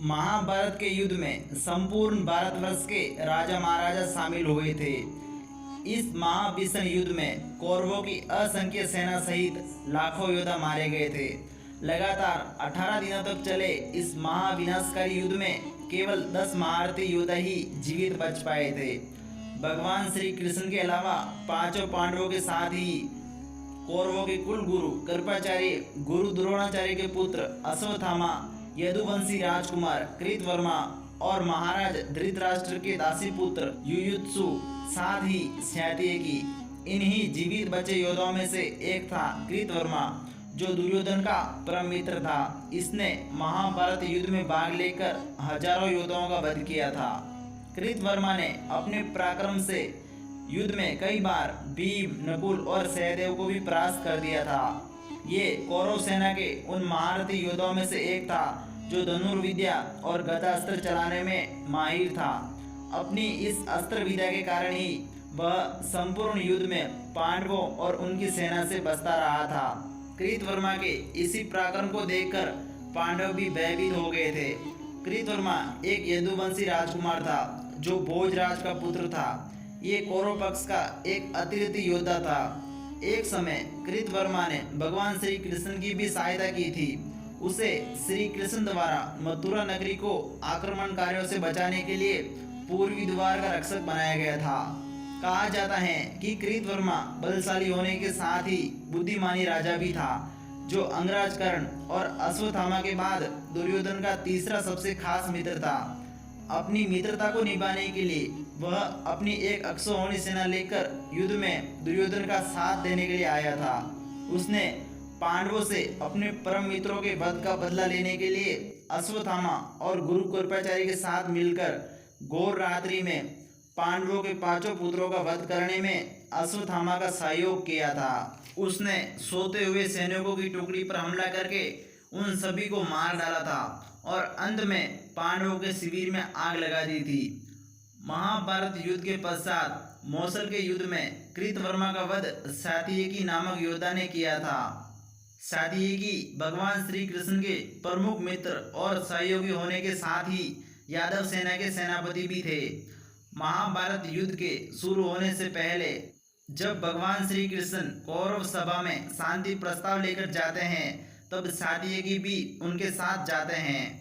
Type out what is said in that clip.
महाभारत के युद्ध में संपूर्ण भारतवर्ष के राजा महाराजा शामिल हुए थे। इस महाभीषण युद्ध में कौरवों की असंख्य सेना सहित लाखों योद्धा मारे गए थे। लगातार 18 दिनों तक चले इस महाविनाशकारी युद्ध में केवल 10 महारथी योद्धा ही जीवित बच पाए थे। भगवान श्री कृष्ण के अलावा पांचों पांडवों के साथ ही कौरवों के कुल गुरु कृपाचार्य गुरु द्रोणाचार्य के पुत्र अश्वत्थामा, यदुवंशी राजकुमार कृतवर्मा और महाराज धृतराष्ट्र के दासी पुत्र युयुत्सु, साथ ही सात्यकी, इन्हीं जीवित बचे योद्धाओं में से एक था कृतवर्मा, जो दुर्योधन का परम मित्र था। इसने महाभारत युद्ध में भाग लेकर हजारों योद्धाओं का वध किया था। कृतवर्मा ने अपने पराक्रम से युद्ध में कई बार भीम, नकुल और सहदेव को भी परास्त कर दिया था। ये कौरव सेना के उन महारथी योद्धाओं में से एक था जो धनुर्विद्या और गदास्त्र चलाने में माहिर था। अपनी इस अस्त्र विद्या के कारण ही वह संपूर्ण युद्ध में पांडवों और उनकी सेना से बचता रहा था। कृतवर्मा के इसी पराक्रम को देखकर पांडव भी भयभीत हो गए थे। कृतवर्मा एक यदुवंशी राजकुमार था जो भोजराज का पुत्र था। ये कौरव पक्ष का एक अतिरिक्त योद्धा था। एक समय कृतवर्मा ने भगवान श्री कृष्ण की भी सहायता की थी। उसे श्री कृष्ण द्वारा मथुरा नगरी को आक्रमणकारियों से बचाने के लिए पूर्वी द्वार का रक्षक बनाया गया था। कहा जाता है कि कृतवर्मा बलशाली होने के साथ ही बुद्धिमानी राजा भी था, जो अंगराज कर्ण और अश्वत्थामा के बाद दुर्योधन का तीसरा सबसे खास मित्र था। अपनी मित्रता को निभाने के लिए वह अपनी एक अक्षौहिणी सेना लेकर युद्ध में दुर्योधन का साथ देने के लिए आया था। उसने पांडवों से अपने परम मित्रों के वध का बदला लेने के लिए अश्वत्थामा और गुरु कृपाचार्य के साथ मिलकर घोर रात्रि में पांडवों के पांचों पुत्रों का वध करने में अश्वत्थामा का सहयोग किया था। उसने सोते हुए सैनिकों की टुकड़ी पर हमला करके उन सभी को मार डाला था और अंत में पांडवों के शिविर में आग लगा दी थी। महाभारत युद्ध के पश्चात मौसल के युद्ध में कृतवर्मा का वध सात्यकी नामक योद्धा ने किया था। सात्यकी भगवान श्री कृष्ण के प्रमुख मित्र और सहयोगी होने के साथ ही यादव सेना के सेनापति भी थे। महाभारत युद्ध के शुरू होने से पहले जब भगवान श्री कृष्ण कौरव सभा में शांति प्रस्ताव लेकर जाते हैं, तब सात्यकी भी उनके साथ जाते हैं।